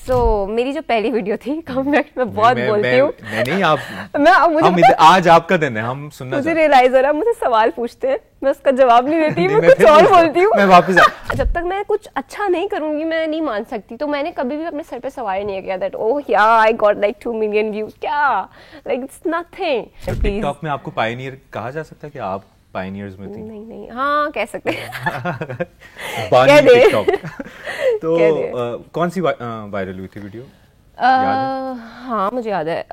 मेरी जो पहली वीडियो थी कमेंट में बहुत बोलती हूँ। नहीं आप मुझे आज आपका दिन है, हम सुनना मुझे रियलाइज हो रहा है, मुझे सवाल पूछते हैं मैं उसका जवाब नहीं देती, मैं कुछ और बोलती हूँ। मैं वापस जब तक मैं कुछ अच्छा नहीं करूंगी मैं नहीं मान सकती। तो मैंने कभी भी अपने सर पे सवाल नहीं किया दैट ओह या I got like 2 million views, क्या लाइक इट्स नथिंग। टिकटॉक में आपको पायनियर कहा जा सकता है कि आप पायनियर्स में थी? नहीं हाँ कह सकते हैं। बानी टिकटॉक। तो कौन सी वायरल हुई थी वीडियो? हाँ मुझे याद है।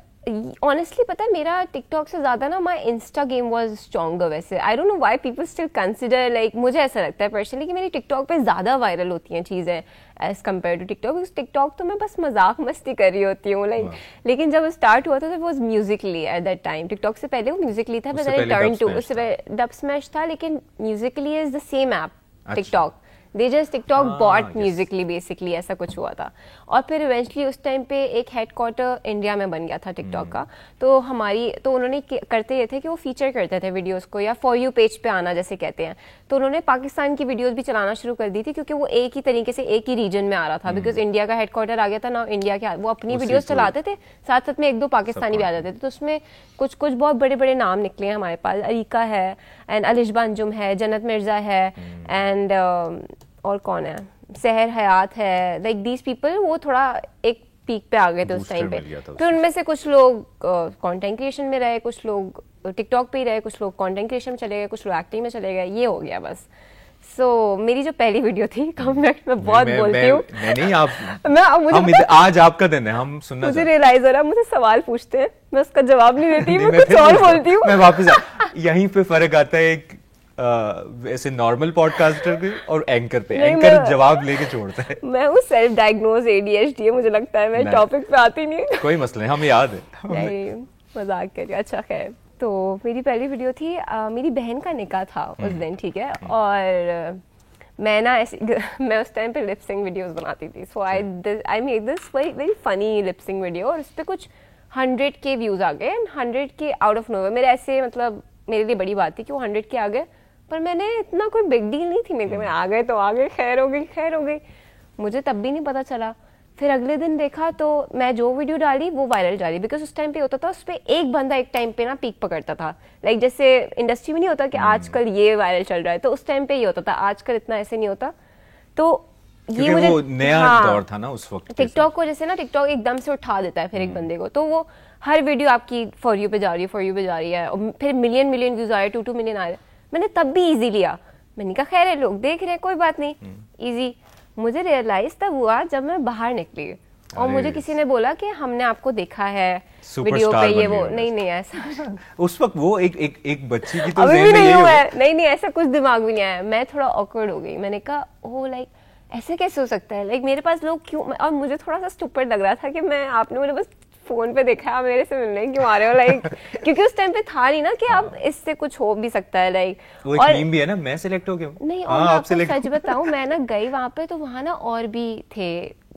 ऑनेस्टली पता है मेरा टिकटॉक से ज्यादा ना my insta game was stronger. वैसे I don't know why people still consider, like मुझे ऐसा लगता है पर्सनली कि मेरी टिकटॉक पे ज्यादा वायरल होती हैं चीजें as compare to TikTok. Because TikTok तो मैं बस मजाक मस्ती कर रही होती हूँ लाइक, लेकिन जब स्टार्ट हुआ था तो वो Musically at that time. TikTok से पहले वो म्यूजिकली था, टर्न टू उससे डब स्मैश था, लेकिन Musically is the same app TikTok. They just TikTok bought Musically basically, ऐसा कुछ हुआ था। और फिर इवेंचुअली उस टाइम पे एक हेडक्वार्टर इंडिया में बन गया था टिकटॉक का। तो उन्होंने करते ये थे कि वो फीचर करते थे वीडियोस को, या फॉर यू पेज पे आना जैसे कहते हैं। तो उन्होंने पाकिस्तान की वीडियोस भी चलाना शुरू कर दी थी, क्योंकि वो एक ही तरीके से एक ही रीजन में आ रहा था। बिकॉज इंडिया का हेडक्वार्टर आ गया था ना, इंडिया के वो अपनी वीडियोस चलाते थे, साथ साथ में एक दो पाकिस्तानी भी आ जाते थे। तो उसमें कुछ बहुत बड़े बड़े नाम निकले हैं हमारे पास। अरीका है एंड अलिशबा अंजुम है, जन्नत मिर्जा है एंड और कौन है, सहर हयात है। लाइक दीज पीपल वो थोड़ा एक पीक पे आ गए थे उस टाइम पे। फिर उनमें से कुछ लोग कंटेंट क्रिएशन में रहे, कुछ लोग टिकटॉक पे ही रहे, कुछ लोग कंटेंट क्रिएशन में चले गए, कुछ लोग एक्टिंग में चले गए। ये हो गया बस। मेरी जो पहली वीडियो थी कमेंट में बहुत बोलती हूँ। नहीं आप आज आपका दिन है, हम सुनना। मुझे रियलाइज हो रहा है, मुझे सवाल पूछते हैं मैं उसका जवाब नहीं देती, मैं कुछ और बोलती हूँ। मैं वापस यहीं पे फर्क आता है एक ऐसे नॉर्मल पॉडकास्टर के और एंकर पे। एंकर जवाब लेके छोड़ता है। मैं वो सेल्फ डायग्नोज ADHD है, मुझे लगता है मैं टॉपिक पे आती नहीं। कोई मसला नहीं, हमें याद है। नहीं मजाक कर रही। अच्छा खैर, तो मेरी पहली वीडियो थी, मेरी बहन का निकाह था उस दिन, ठीक है। और मैं ना मैं उस टाइम पे लिप सिंग वीडियोस बनाती थी। So I made this very funny lip sync video, और उस पर कुछ 100K व्यूज आ गए। 100K आउट ऑफ नोवेयर, मेरे ऐसे मतलब मेरे लिए बड़ी बात थी कि वो 100K आ गए, पर मैंने इतना कोई बिग डील नहीं थी मेरे में। आ गए तो आ गए, खैर हो गई। मुझे तब भी नहीं पता चला। फिर अगले दिन देखा तो मैं जो वीडियो डाली वो वायरल डाली। बिकॉज उस टाइम पे होता था, उस पर एक बंदा एक टाइम पे ना पीक पकड़ता था। लाइक जैसे इंडस्ट्री में नहीं होता कि आजकल ये वायरल चल रहा है, तो उस टाइम पे ये होता था। आजकल इतना ऐसे नहीं होता। तो ये मुझे वो नया दौर था ना उस वक्त। टिकटॉक को जैसे ना टिकटॉक एकदम से उठा देता है फिर एक बंदे को, तो वो हर वीडियो आपकी फॉर यू पे जा रही है, और फिर मिलियन व्यूज आ रहे, 2 मिलियन आ रहे। मैंने तब भी इजी लिया, मैंने कहा खैर है, लोग देख रहे हैं, कोई बात नहीं, इजी। मुझे रियलाइज तब हुआ जब मैं बाहर निकली और मुझे किसी ने बोला कि हमने आपको देखा है वीडियो पे, ये वो। नहीं ऐसा उस वक्त वो एक बच्ची की तो अभी भी नहीं हुआ है। नहीं ऐसा कुछ दिमाग में नहीं आया। मैं थोड़ा ऑकवर्ड हो गई। मैंने कहा ओ लाइक ऐसे कैसे हो सकता है, लाइक मेरे पास लोग क्यों। और मुझे थोड़ा सा स्टूपिड लग रहा था कि आपने मुझे बस फोन पे देखा, आप मेरे से मिलने क्यों आ रहे हो, लाइक क्योंकि उस टाइम पे था नहीं ना कि आप इससे कुछ हो भी सकता है। लाइक वो एक मीम भी है ना, मैं सिलेक्ट हो गया नहीं। और मैं आपको सच बताऊं, मैं ना गई वहां पे, तो वहां ना और भी थे।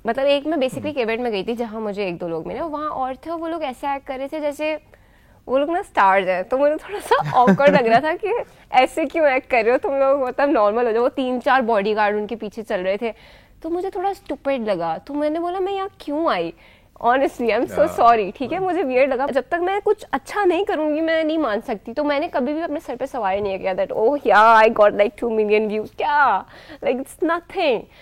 मतलब एक मैं बेसिकली केबेट में गई थी जहां मुझे 1-2 लोग मिले, वहां और थे, वो लोग ऐसे एक्ट कर रहे थे जैसे वो लोग ना स्टार्स है। तो मुझे थोड़ा सा ऑकवर्ड लग रहा था कि ऐसे क्यों एक्ट कर रहे हो तुम लोग, मतलब नॉर्मल हो जाओ। वो 3-4 बॉडीगार्ड उनके पीछे चल रहे थे, तो मुझे थोड़ा स्टूपिड लगा। तो मैंने बोला मैं यहाँ क्यों आई, honestly I am so sorry, ठीक है। मुझे वियर्ड लगा। जब तक मैं कुछ अच्छा नहीं करूंगी मैं नहीं मान सकती। तो मैंने कभी भी अपने सर पे सवाल नहीं किया दैट ओह या I got like 2 million views, क्या लाइक इट्स नथिंग।